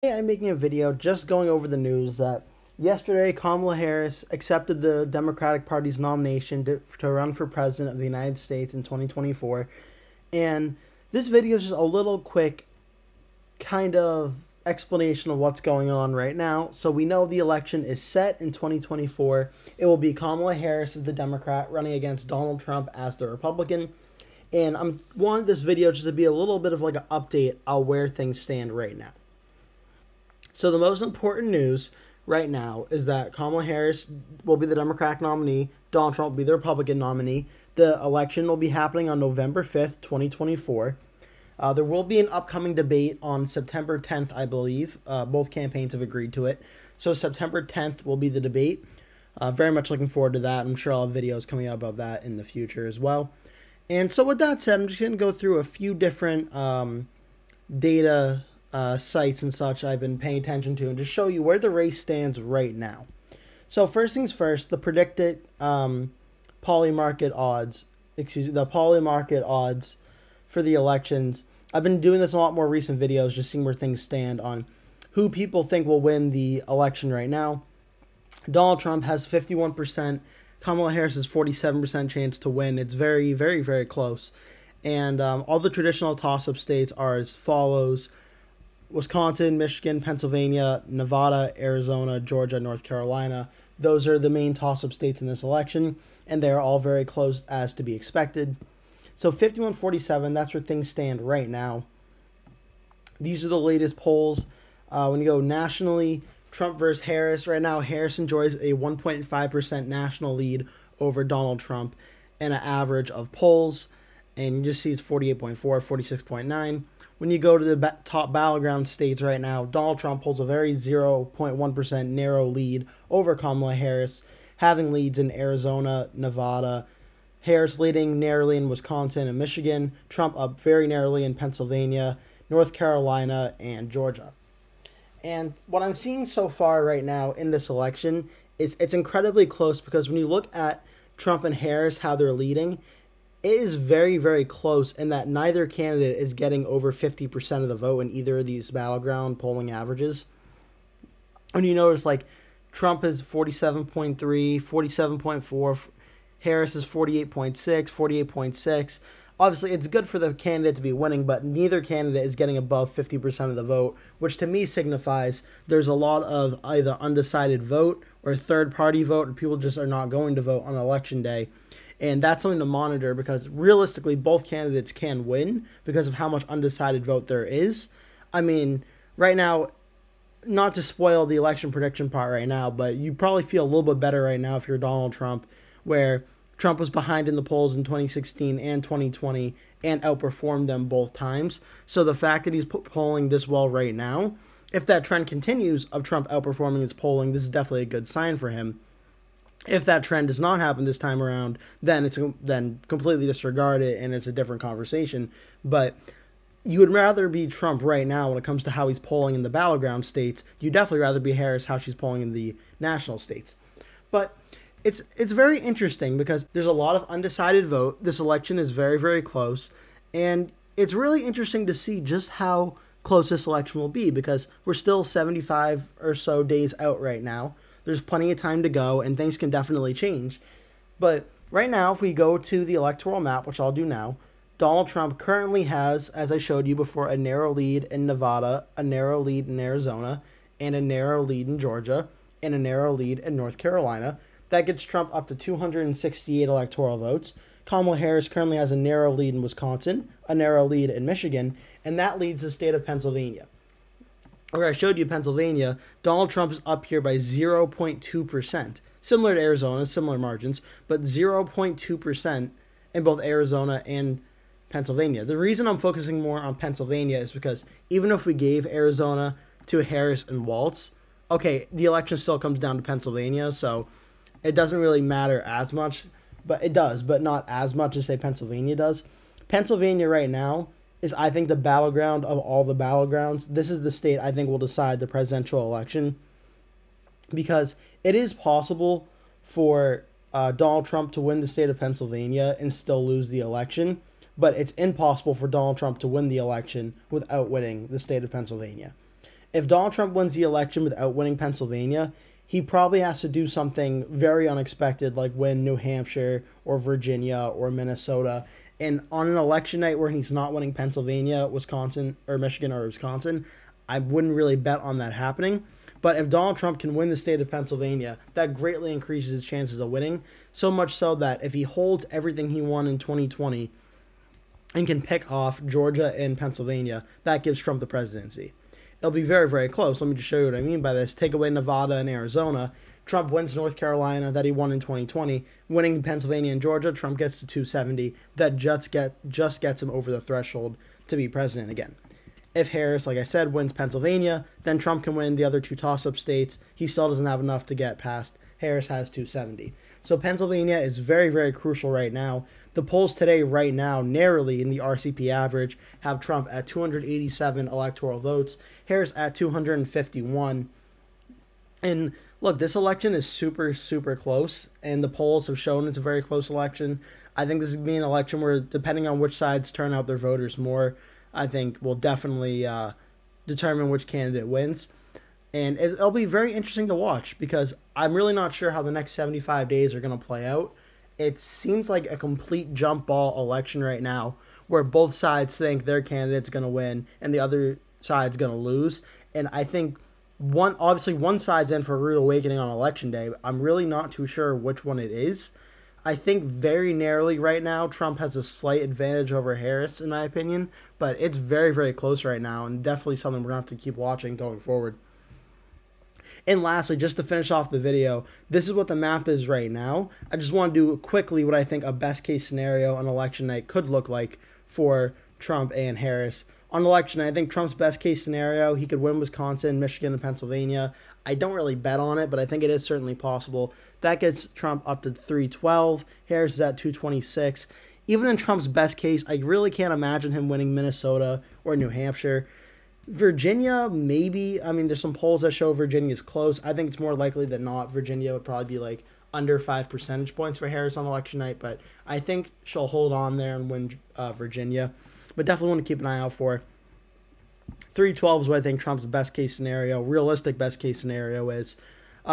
I'm making a video just going over the news that yesterday Kamala Harris accepted the Democratic Party's nomination to run for president of the United States in 2024. And this video is just a little quick kind of explanation of what's going on right now. So we know the election is set in 2024. It will be Kamala Harris as the Democrat running against Donald Trump as the Republican. And I wanted this video just to be a little bit of like an update on where things stand right now. So the most important news right now is that Kamala Harris will be the Democratic nominee. Donald Trump will be the Republican nominee. The election will be happening on November 5th, 2024. There will be an upcoming debate on September 10th, I believe. Both campaigns have agreed to it. So September 10th will be the debate. Very much looking forward to that. I'm sure I'll have videos coming out about that in the future as well. And so with that said, I'm just going to go through a few different data sites and such I've been paying attention to and just show you where the race stands right now. So first things first, the predicted poly market odds for the elections. I've been doing this in a lot more recent videos, just seeing where things stand on who people think will win the election right now. Donald Trump has 51%. Kamala Harris has 47% chance to win. It's very, very, very close. And all the traditional toss-up states are as follows: Wisconsin, Michigan, Pennsylvania, Nevada, Arizona, Georgia, North Carolina. Those are the main toss-up states in this election, and they're all very close as to be expected. So 51-47, that's where things stand right now. These are the latest polls. When you go nationally, Trump versus Harris. Right now, Harris enjoys a 1.5% national lead over Donald Trump and an average of polls. And you just see it's 48.4, 46.9. When you go to the top battleground states right now, Donald Trump holds a very 0.1% narrow lead over Kamala Harris, having leads in Arizona, Nevada, Harris leading narrowly in Wisconsin and Michigan, Trump up very narrowly in Pennsylvania, North Carolina, and Georgia. And what I'm seeing so far right now in this election is it's incredibly close, because when you look at Trump and Harris, how they're leading, it is very, very close in that neither candidate is getting over 50% of the vote in either of these battleground polling averages. And you notice, like, Trump is 47.3, 47.4, Harris is 48.6, 48.6. Obviously, it's good for the candidate to be winning, but neither candidate is getting above 50% of the vote, which to me signifies there's a lot of either undecided vote or third-party vote, or people just are not going to vote on election day. And that's something to monitor, because realistically, both candidates can win because of how much undecided vote there is. I mean, right now, not to spoil the election prediction part right now, but you probably feel a little bit better right now if you're Donald Trump, where Trump was behind in the polls in 2016 and 2020 and outperformed them both times. So the fact that he's polling this well right now, if that trend continues of Trump outperforming his polling, this is definitely a good sign for him. If that trend does not happen this time around, then completely disregard it and it's a different conversation. But you would rather be Trump right now when it comes to how he's polling in the battleground states. You'd definitely rather be Harris how she's polling in the national states. But it's very interesting because there's a lot of undecided vote. This election is very, very close. And it's really interesting to see just how close this election will be, because we're still 75 or so days out right now. There's plenty of time to go, and things can definitely change. But right now, if we go to the electoral map, which I'll do now, Donald Trump currently has, as I showed you before, a narrow lead in Nevada, a narrow lead in Arizona, and a narrow lead in Georgia, and a narrow lead in North Carolina. That gets Trump up to 268 electoral votes. Kamala Harris currently has a narrow lead in Wisconsin, a narrow lead in Michigan, and that leads the state of Pennsylvania. Where I showed you Pennsylvania, Donald Trump is up here by 0.2%. Similar to Arizona, similar margins, but 0.2% in both Arizona and Pennsylvania. The reason I'm focusing more on Pennsylvania is because even if we gave Arizona to Harris and Walz, okay, the election still comes down to Pennsylvania, so it doesn't really matter as much, but it does, but not as much as, say, Pennsylvania does. Pennsylvania right now is, I think, the battleground of all the battlegrounds. This is the state I think will decide the presidential election, because it is possible for Donald Trump to win the state of Pennsylvania and still lose the election, but it's impossible for Donald Trump to win the election without winning the state of Pennsylvania. If Donald Trump wins the election without winning Pennsylvania, he probably has to do something very unexpected, like win New Hampshire or Virginia or Minnesota. And on an election night where he's not winning Pennsylvania, Wisconsin, or Michigan or Wisconsin, I wouldn't really bet on that happening. But if Donald Trump can win the state of Pennsylvania, that greatly increases his chances of winning. So much so that if he holds everything he won in 2020 and can pick off Georgia and Pennsylvania, that gives Trump the presidency. It'll be very, very close. Let me just show you what I mean by this. Take away Nevada and Arizona. Trump wins North Carolina that he won in 2020. Winning Pennsylvania and Georgia, Trump gets to 270. That just gets him over the threshold to be president again. If Harris, like I said, wins Pennsylvania, then Trump can win the other two toss-up states. He still doesn't have enough to get past. Harris has 270. So Pennsylvania is very, very crucial right now. The polls today, right now, narrowly in the RCP average, have Trump at 287 electoral votes, Harris at 251. And look, this election is super, super close, and the polls have shown it's a very close election. I think this is going to be an election where, depending on which sides turn out their voters more, I think will definitely determine which candidate wins. And it'll be very interesting to watch because I'm really not sure how the next 75 days are going to play out. It seems like a complete jump ball election right now where both sides think their candidate's going to win and the other side's going to lose. And I think obviously one side's in for a rude awakening on election day. But I'm really not too sure which one it is. I think very narrowly right now, Trump has a slight advantage over Harris, in my opinion. But it's very, very close right now, and definitely something we're going to have to keep watching going forward. And lastly, just to finish off the video, this is what the map is right now. I just want to do quickly what I think a best-case scenario on election night could look like for Trump and Harris. On election night, I think Trump's best-case scenario, he could win Wisconsin, Michigan, and Pennsylvania. I don't really bet on it, but I think it is certainly possible. That gets Trump up to 312. Harris is at 226. Even in Trump's best case, I really can't imagine him winning Minnesota or New Hampshire. Virginia, maybe. I mean, there's some polls that show Virginia's close. I think it's more likely than not. Virginia would probably be like under 5 percentage points for Harris on election night, but I think she'll hold on there and win Virginia. But definitely want to keep an eye out for. 312 is what I think Trump's best case scenario, realistic best case scenario is.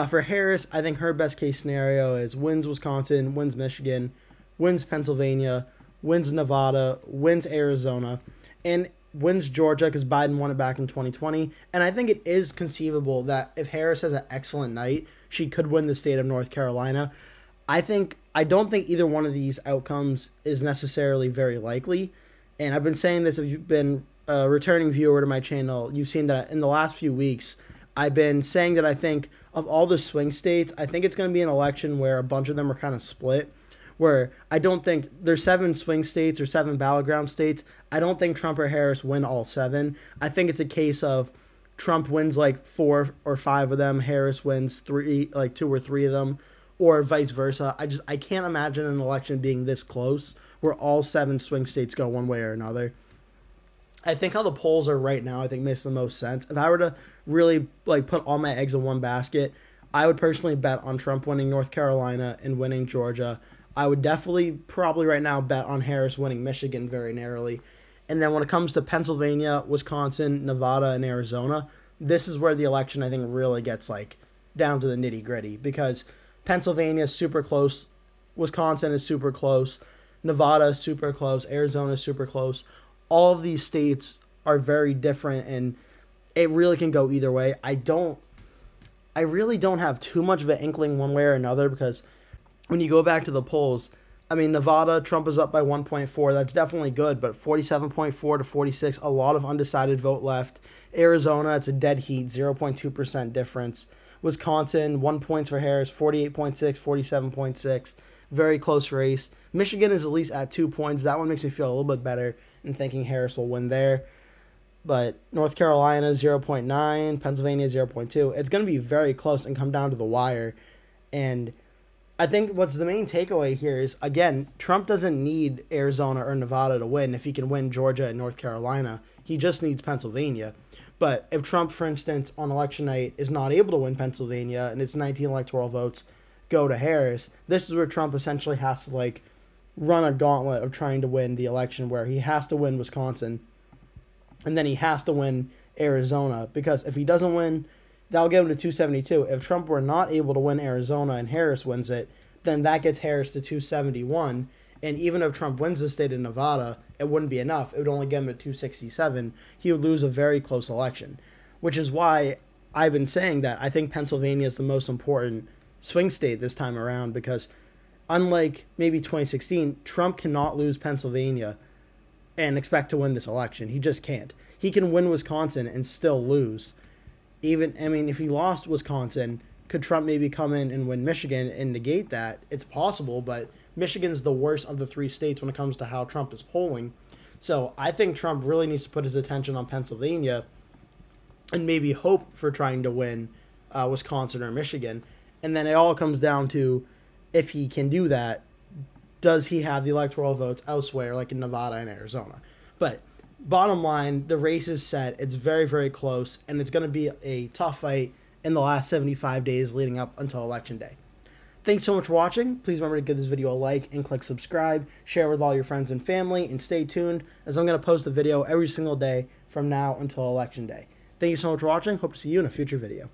For Harris, I think her best case scenario is wins Wisconsin, wins Michigan, wins Pennsylvania, wins Nevada, wins Arizona, and wins Georgia because Biden won it back in 2020. And I think it is conceivable that if Harris has an excellent night, she could win the state of North Carolina. I don't think either one of these outcomes is necessarily very likely. And I've been saying this, if you've been a returning viewer to my channel, you've seen that in the last few weeks, I've been saying that I think of all the swing states, I think it's going to be an election where a bunch of them are kind of split, where I don't think there's 7 swing states or 7 battleground states. I don't think Trump or Harris win all 7. I think it's a case of Trump wins like 4 or 5 of them, Harris wins 2 or 3 of them, or vice versa. I can't imagine an election being this close where all 7 swing states go one way or another. I think how the polls are right now, I think makes the most sense. If I were to really put all my eggs in one basket, I would personally bet on Trump winning North Carolina and winning Georgia. I would definitely probably right now bet on Harris winning Michigan very narrowly. And then when it comes to Pennsylvania, Wisconsin, Nevada, and Arizona, this is where the election I think really gets down to the nitty gritty, because Pennsylvania is super close, Wisconsin is super close, Nevada is super close, Arizona is super close. All of these states are very different, and it really can go either way. I really don't have too much of an inkling one way or another, because when you go back to the polls, I mean, Nevada, Trump is up by 1.4. That's definitely good, but 47.4 to 46, a lot of undecided vote left. Arizona, it's a dead heat, 0.2% difference. Wisconsin, 1 point for Harris, 48.6, 47.6. Very close race. Michigan is at least at 2 points. That one makes me feel a little bit better in thinking Harris will win there. But North Carolina, 0.9. Pennsylvania, 0.2. It's going to be very close and come down to the wire. And I think what's the main takeaway here is, again, Trump doesn't need Arizona or Nevada to win if he can win Georgia and North Carolina. He just needs Pennsylvania. But if Trump, for instance, on election night is not able to win Pennsylvania and it's 19 electoral votes go to Harris, this is where Trump essentially has to run a gauntlet of trying to win the election, where he has to win Wisconsin and then he has to win Arizona, because if he doesn't win, that'll get him to 272. If Trump were not able to win Arizona and Harris wins it, then that gets Harris to 271. And even if Trump wins the state of Nevada, it wouldn't be enough. It would only get him to 267. He would lose a very close election, which is why I've been saying that I think Pennsylvania is the most important swing state this time around, because unlike maybe 2016, Trump cannot lose Pennsylvania and expect to win this election. He just can't. He can win Wisconsin and still lose. If he lost Wisconsin, could Trump maybe come in and win Michigan and negate that? It's possible, but Michigan's the worst of the 3 states when it comes to how Trump is polling. So I think Trump really needs to put his attention on Pennsylvania and maybe hope for trying to win Wisconsin or Michigan. And then it all comes down to, if he can do that, does he have the electoral votes elsewhere, like in Nevada and Arizona? But bottom line, the race is set. It's very, very close, and it's going to be a tough fight in the last 75 days leading up until Election Day. Thanks so much for watching. Please remember to give this video a like and click subscribe. Share with all your friends and family, and stay tuned, as I'm going to post a video every single day from now until Election Day. Thank you so much for watching. Hope to see you in a future video.